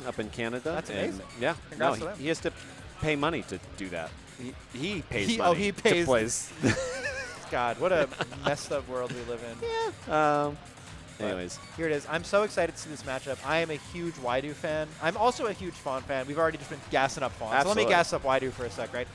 up in Canada. That's amazing. Yeah, Congrats no, to them. he has to pay money to do that. He pays Oh, money he pays. to place. God, what a messed up world we live in. Yeah. Anyways. Here it is. I'm so excited to see this matchup. I am a huge WhyDo fan. I'm also a huge Fawn fan. We've already just been gassing up Fawn. Absolutely. So let me gas up WhyDo for a sec, right?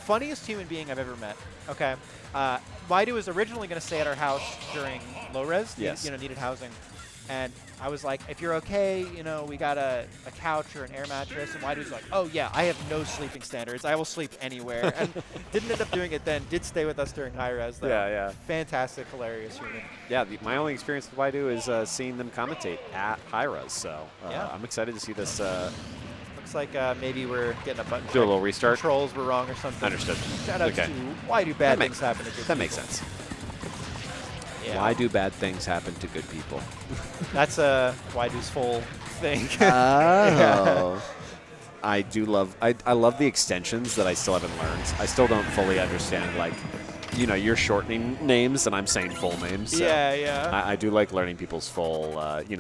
Funniest human being I've ever met. Okay. WhyDo was originally going to stay at our house during low res. Yes. Needed housing. And I was like, if you're okay, we got a couch or an air mattress. And WhyDo's like, oh, yeah, I have no sleeping standards. I will sleep anywhere. And didn't end up doing it then. Did stay with us during high res, though. Yeah. Fantastic, hilarious human. Yeah, my only experience with WhyDo is seeing them commentate at high res. So Yeah. I'm excited to see this. Looks like maybe we're getting a button. Do a little restart. Controls were wrong or something. Understood. Shout out to why do bad things happen to good That people? makes sense. Yeah. Why do bad things happen to good people? That's WhyDo's full thing. Oh. I do love. I love the extensions that I still haven't learned. I still don't fully understand. Like, you're shortening names and I'm saying full names. So yeah. I do like learning people's full.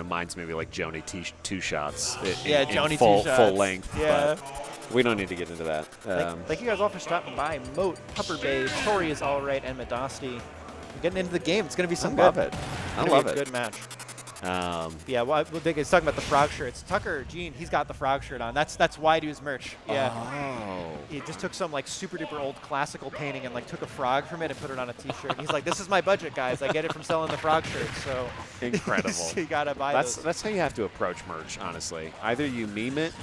Mine's maybe like Joni two shots. Joni full, two shots. full length. Yeah. But we don't need to get into that. Thank you guys all for stopping by. Moat, Pupper Bay, Tori is all right, and Madasti. Getting into the game. It's going to be some good. I love it. I love it. Good match. Yeah, well, he's talking about the frog shirts. Tucker, Gene, he's got the frog shirt on. That's WhyDo's merch. Yeah. Oh. He just took some like super duper old classical painting and like took a frog from it and put it on a T-shirt. He's like, this is my budget, guys. I get it from selling the frog shirts. So incredible. You gotta buy those. That's how you have to approach merch, honestly. Either you meme it,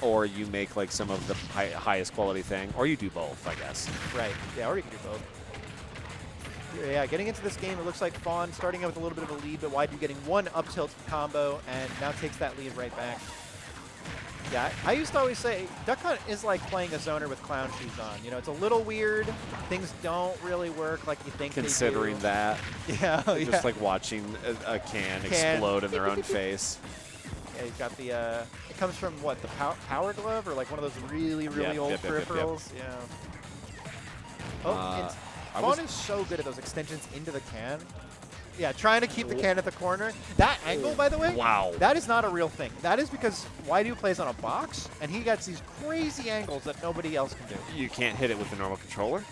or you make like some of the highest quality thing, or you do both, I guess. Right. Yeah, or you can do both. Yeah, getting into this game, it looks like Fawn starting out with a little bit of a lead, but WhyDo getting one up tilt combo and now takes that lead right back. Yeah, I used to always say Duckhunt is like playing a zoner with clown shoes on. It's a little weird. Things don't really work like you think Considering they do. that. Yeah. Just like watching a can explode in their own face. Yeah, he's got the, it comes from what, the power glove or like one of those really old peripherals? Yep. Yeah. Oh, Fawn is so good at those extensions into the can. Yeah, trying to keep the can at the corner. That angle, by the way, wow, that is not a real thing. That is because WhyDo plays on a box, and he gets these crazy angles that nobody else can do. You can't hit it with the normal controller?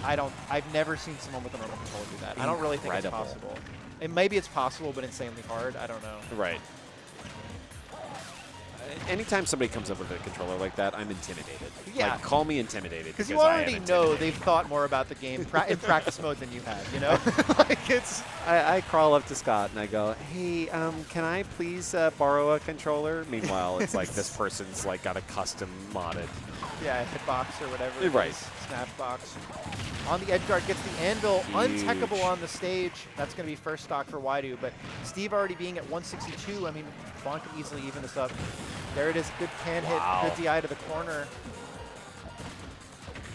I've never seen someone with a normal controller do that. I don't really think it's possible. And maybe it's possible, but insanely hard. I don't know. Right. Anytime somebody comes up with a controller like that, I'm intimidated. Yeah. Like, call me intimidated. Because you already know they've thought more about the game in practice mode than you have, like it's... I crawl up to Scott and I go, hey, can I please borrow a controller? Meanwhile, it's like this person's like got a custom modded. Yeah, hitbox or whatever. Right. Snapbox. On the edge guard, gets the anvil. Huge. Untechable on the stage. That's going to be first stock for WhyDo. But Steve already being at 162, I mean, Fawn can easily even this up. There it is. Good can hit. Good DI to the corner.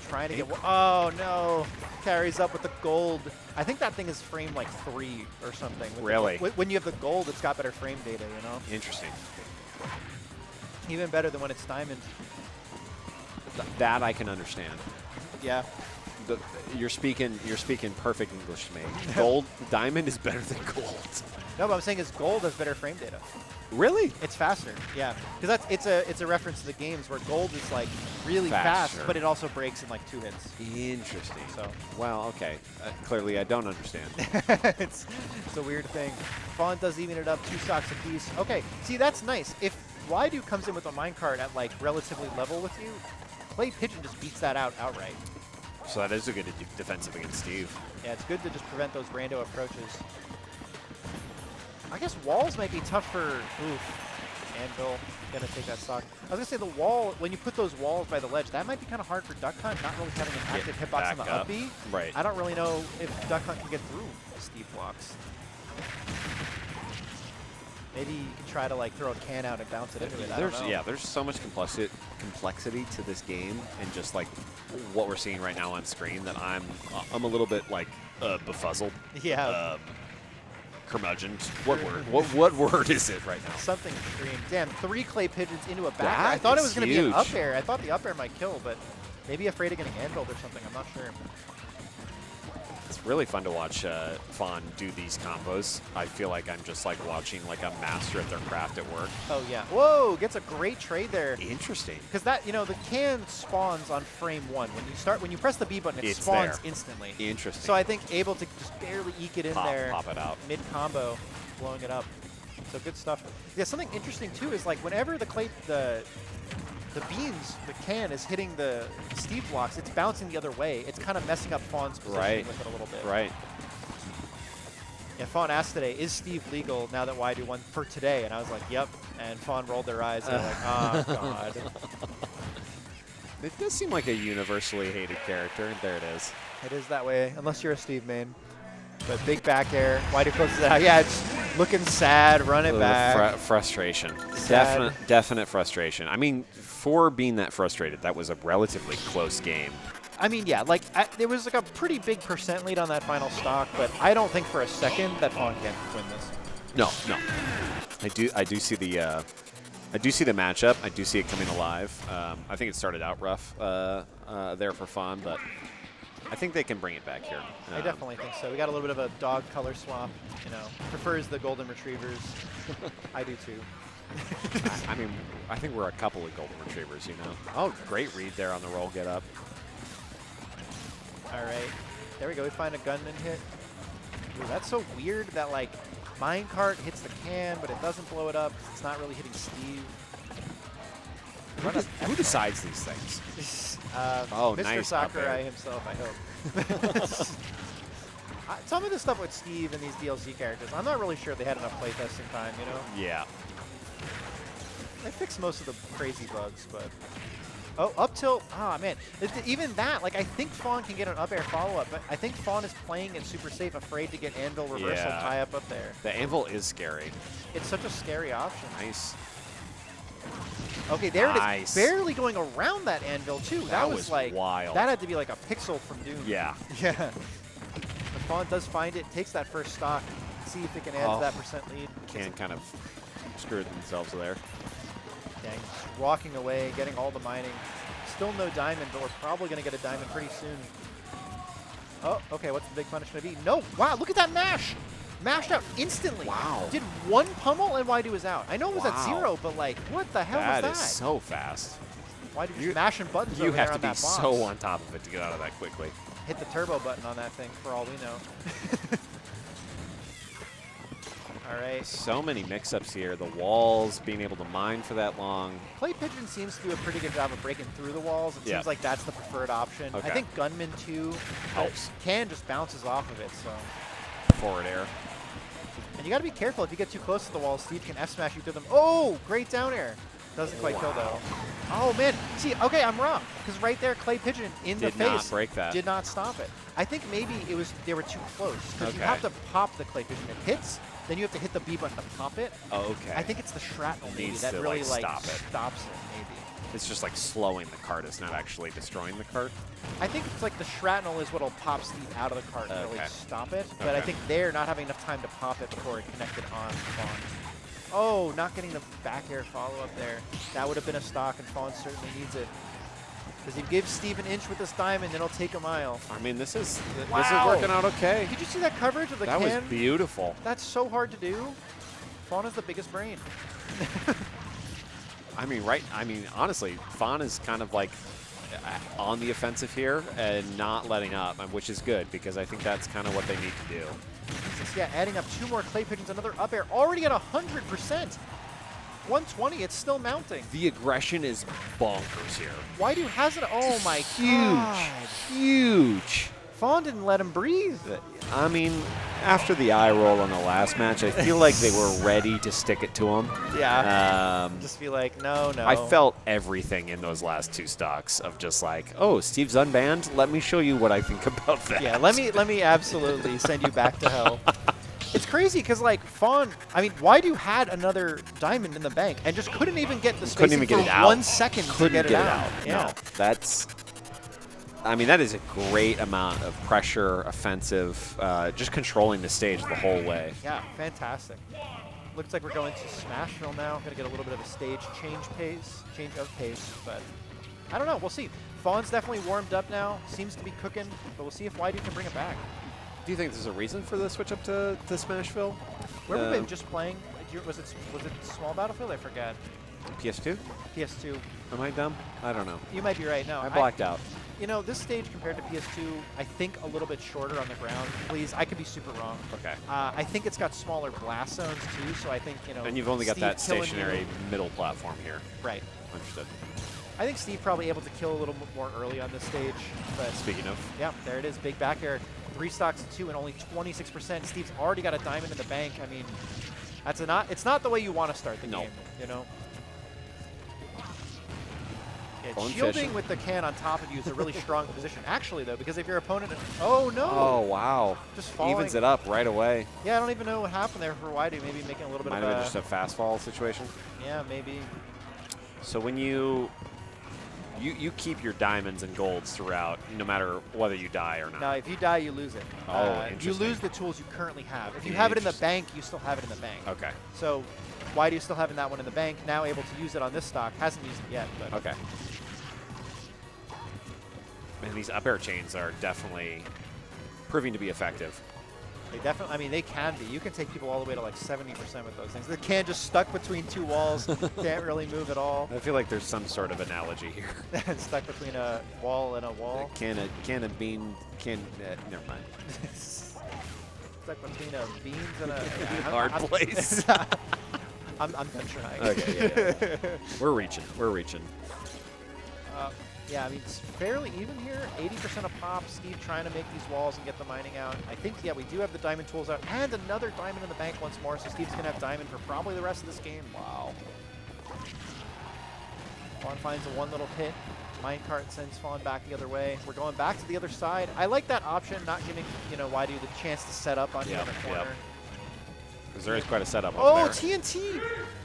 Trying to get... Oh, no. Carries up with the gold. I think that thing is framed like 3 or something. Really? When you have the gold, it's got better frame data, Interesting. Even better than when it's diamond. That I can understand. Yeah. You're speaking perfect English to me. Diamond is better than gold. No, but I'm saying is gold has better frame data. Really? It's faster, yeah. Because it's a reference to the games where gold is like really fast, but it also breaks in like 2 hits. Interesting. So. Well, okay. Clearly, I don't understand. it's a weird thing. Fawn does even it up 2 stocks apiece. Okay, see that's nice. If WhyDo comes in with a minecart at like relatively level with you, Clay Pigeon just beats that out outright. So that is a good defensive against Steve. Yeah, it's good to just prevent those rando approaches. I guess walls might be tough for Anvil. Gonna take that stock. I was gonna say the wall, when you put those walls by the ledge, that might be kind of hard for Duckhunt, not really having an active hitbox on the up B. Right. I don't really know if Duckhunt can get through Steve blocks. Maybe you can try to like throw a can out and bounce it into it. There's so much complexity to this game, and just like what we're seeing right now on screen that I'm a little bit like befuzzled. Yeah. Curmudgeon. What word? What word is it right now? Something extreme. Damn, 3 clay pigeons into a back that air. I thought it was going to be an huge. up air. I thought the up air might kill, but maybe afraid of getting anviled or something. I'm not sure. It's really fun to watch Fawn do these combos. I feel like I'm just like watching like a master at their craft at work. Oh yeah. Whoa, gets a great trade there. Interesting. Because that, you know, the can spawns on frame 1. When you press the B button, it It's spawns there. instantly. Interesting. So I think able to just barely eke it in there. Pop it out. Mid combo, blowing it up. So good stuff. Yeah, something interesting too is like whenever the beans, the can is hitting the Steve blocks, it's bouncing the other way. It's kind of messing up Fawn's positioning with it a little bit. Right. Yeah, Fawn asked today, is Steve legal now that WhyDo won for today? And I was like, yep. And Fawn rolled their eyes and they're like, oh, God. It does seem like a universally hated character. There it is. It is that way, unless you're a Steve main. But big back air. WhyDo closes it out. Yeah, it's looking sad. Run it back. Frustration. Sad. Definite frustration. I mean, for being that frustrated, that was a relatively close game. I mean, yeah, like there was like a pretty big percent lead on that final stock, but I don't think for a second that Fawn can win this. No. I do see the matchup. I do see it coming alive. I think it started out rough there for Fawn, but I think they can bring it back here. I definitely think so. We got a little bit of a dog color swap. You know, prefers the golden retrievers. I do too. I mean, I think we're a couple of golden retrievers, you know. Oh, great read there on the roll get up. All right, there we go. We find a gunman hit. Ooh, that's so weird that like minecart hits the can, but it doesn't blow it up. It's not really hitting Steve. Who decides these things? Mr. Nice. Sakurai himself, I hope. Some of the stuff with Steve and these DLC characters, I'm not really sure they had enough playtesting time, you know? Yeah. They fixed most of the crazy bugs, but... Oh, up tilt. Ah, man. Even that, like, I think Fawn can get an up air follow-up, but I think Fawn is playing it super safe, afraid to get anvil reversal tie up there. The anvil is scary. It's such a scary option. Nice. Okay, there it Nice. is. Barely going around that anvil, too. That was like... wild. That had to be like a pixel from Doom. Yeah. Yeah. The Fawn does find it, takes that first stock, see if it can add to that percent lead. Can kind of screw themselves there. Dang, just walking away, getting all the mining. Still no diamond, but we're probably going to get a diamond pretty soon. Oh, okay, what's the big punishment be? No, wow, look at that mash! Mashed out instantly. Wow. Did one pummel and WhyDo was out. I know it was at 0, but like, what the hell was that? That is so fast. WhyDo just mashing buttons over You there have on to be that boss. so on top of it to get out of that quickly. Hit the turbo button on that thing for all we know. All right. So many mix-ups here. The walls, being able to mine for that long. Clay Pigeon seems to do a pretty good job of breaking through the walls. It seems like that's the preferred option. Okay. I think Gunman, too, Helps. can just bounces off of it. So. Forward air. And you got to be careful. If you get too close to the wall, Steve can F-smash you through them. Oh, great down air. Doesn't quite kill, though. Oh, man. See, okay, I'm wrong. Because right there, Clay Pigeon in the face did not break that. Did not stop it. I think maybe it was they were too close. Because you have to pop the Clay Pigeon. It hits, then you have to hit the B button to pop it. Oh, okay. I think it's the shrapnel maybe Needs that to, really stop it. stops it, maybe. It's just like slowing the cart. It's not actually destroying the cart. I think it's like the shrapnel is what'll pop Steve out of the cart and really Okay. stop it. But I Okay. think they're not having enough time to pop it before it connected on Fawn. Oh, not getting the back air follow-up there. That would have been a stock, and Fawn certainly needs it. Because he gives Steve an inch with this diamond, it'll take a mile. I mean, this is Wow. working out okay. Did you see that coverage of the That can? was beautiful. That's so hard to do. Fawn is the biggest brain. I mean, honestly, Fawn is kind of like on the offensive here and not letting up, which is good because I think that's kind of what they need to do. Yeah, adding up 2 more Clay Pigeons, another up air, already at 100%. 120, it's still mounting. The aggression is bonkers here. WhyDo has it. Oh my Huge, God. huge. Fawn didn't let him breathe. I mean, after the eye roll on the last match, I feel like they were ready to stick it to him. Yeah. Just be like, no. I felt everything in those last 2 stocks of just like, oh, Steve's unbanned. Let me show you what I think about that. Yeah, let me absolutely send you back to hell. It's crazy because like Fawn, I mean, WhyDo had another diamond in the bank and just couldn't even get the spacing Couldn't even get for it out. 1 second Couldn't to get it out. No, that's. I mean, that is a great amount of pressure, offensive, just controlling the stage the whole way. Yeah, fantastic. Looks like we're going to Smashville now. Going to get a little bit of a stage change of pace, but I don't know. We'll see. Fawn's definitely warmed up now. Seems to be cooking, but we'll see if WhyDo can bring it back. Do you think there's a reason for the switch up to Smashville? Where have we been just playing? Was it Small Battlefield? I forget. PS2? PS2. Am I dumb? I don't know. You might be right. No, I blacked out. You know, this stage compared to PS2, I think a little bit shorter on the ground. Please, I could be super wrong. Okay. I think it's got smaller blast zones too, so I think, you know. And you've only got Steve that killing stationary you. middle platform here. Right. Understood. I think Steve probably able to kill a little bit more early on this stage. But Speaking of. yeah, there it is. Big back air. 3 stocks to 2 and only 26%. Steve's already got a diamond in the bank. I mean, it's not the way you want to start the game, you know? Yeah, shielding with the can on top of you is a really strong position. Actually, though, because if your opponent... Oh, no! Oh, wow. Just falling. Evens it up right away. Yeah, I don't even know what happened there for WhyDo. Maybe making a little bit Might of have been just a fast fall situation. Yeah, maybe. So when you keep your diamonds and golds throughout, no matter whether you die or not. No, if you die, you lose it. Oh, You interesting. lose the tools you currently have. If you have it in the bank, you still have it in the bank. Okay. So WhyDo still having that one in the bank, now able to use it on this stock. Hasn't used it yet, but Okay. Man, these up air chains are definitely proving to be effective. they definitely, I mean, they can be. You can take people all the way to like 70% with those things. The can just stuck between 2 walls, can't really move at all. I feel like there's some sort of analogy here. Stuck between a wall and a wall. Can of bean, never mind. Stuck between a beans and a Hard place. I'm done trying. Okay, yeah. We're reaching. Yeah, I mean, it's fairly even here. 80% of pop. Steve trying to make these walls and get the mining out. I think, yeah, we do have the diamond tools out. And another diamond in the bank once more. So Steve's going to have diamond for probably the rest of this game. Wow. Fawn finds a one little hit. Minecart sends Fawn back the other way. We're going back to the other side. I like that option, not giving, you know, WhyDo the chance to set up on you in the corner. Because there is quite a setup Oh, over there. TNT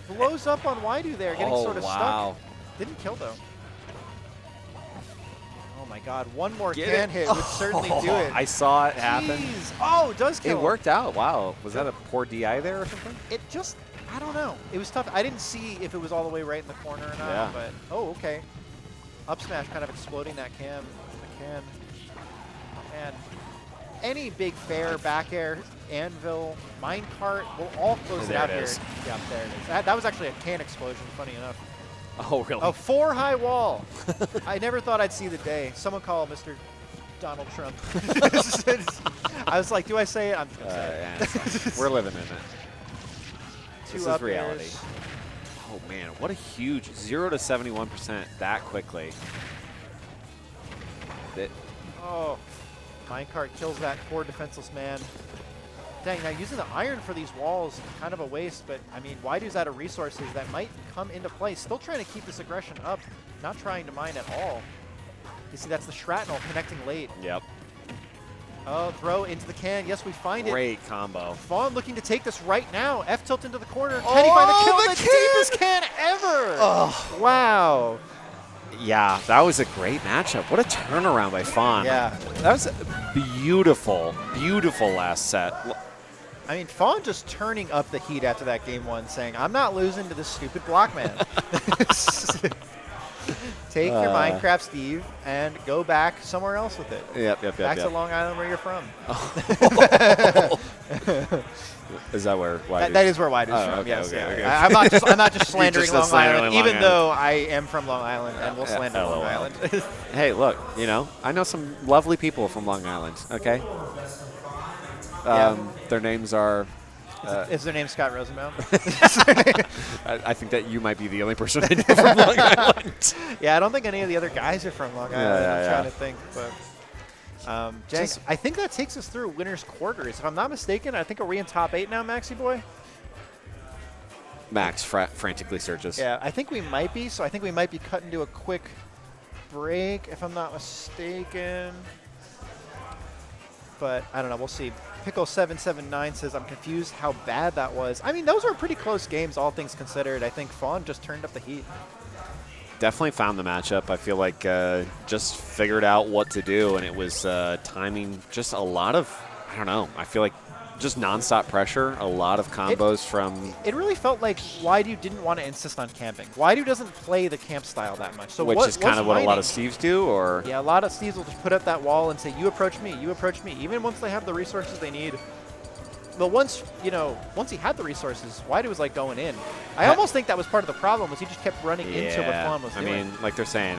blows up on WhyDo there, getting sort of stuck. Didn't kill, though. Oh my God! One more can hit would certainly do it. I saw it happen. Oh, it does kill. It worked out. Wow. Was that a poor DI there or something? It just, I don't know. It was tough. I didn't see if it was all the way right in the corner or not. Yeah. But oh, okay. Up smash kind of exploding that can. The can. And any big fair, back air, anvil, minecart will all close it out here. Yeah, there it is. That was actually a can explosion. Funny enough. Oh, really? A 4-high wall. I never thought I'd see the day. Someone call Mr. Donald Trump. I was like, do I say it? I'm just going to say it. We're living in it. This is reality. Airs. Oh, man. What a huge 0 to 71% that quickly. Oh, minecart kills that poor defenseless man. Dang, now using the iron for these walls, kind of a waste, but I mean, WhyDo's out of resources that might come into play. Still trying to keep this aggression up, not trying to mine at all. You see, that's the shrapnel connecting late. Yep. Oh, throw into the can. Yes, we find it. Great combo. Fawn looking to take this right now. F tilt into the corner. Can he find the kill? The deepest can ever. Oh. Wow. Yeah, that was a great matchup. What a turnaround by Fawn. Yeah. That was a beautiful, beautiful last set. I mean, Fawn just turning up the heat after that game 1, saying, I'm not losing to this stupid block man. Take your Minecraft, Steve, and go back somewhere else with it. Yep. Back to Long Island where you're from. Is that where WhyDo? That is where WhyDo's from, okay, yes. okay. I'm not just slandering just Long slandering Island, Long even Island. though I am from Long Island and will slander LOL. Long Island. Hey, look, you know, I know some lovely people from Long Island, okay? Their names are... is their name Scott Rosenbaum? I think that you might be the only person I know from Long Island. Yeah, I don't think any of the other guys are from Long Island. I'm trying to think, but... Jake, I think that takes us through winner's quarters. If I'm not mistaken, I think are we in top 8 now, Maxi boy? Max frantically searches. Yeah, I think we might be. So I think we might be cutting to a quick break, if I'm not mistaken. But I don't know. We'll see. Pickle779 says, I'm confused how bad that was. I mean, those were pretty close games, all things considered. I think Fawn just turned up the heat. Definitely found the matchup. I feel like just figured out what to do, and it was timing. Just a lot of, I don't know. I feel like just nonstop pressure, a lot of combos from... It really felt like WhyDo didn't want to insist on camping. WhyDo doesn't play the camp style that much. So which is kind of what a lot of Steves do, or... Yeah, a lot of Steves will just put up that wall and say, you approach me, even once they have the resources they need. But once he had the resources, WhyDo was like going in. I almost think that was part of the problem, was he just kept running into what Fawn was doing. I mean, like they're saying,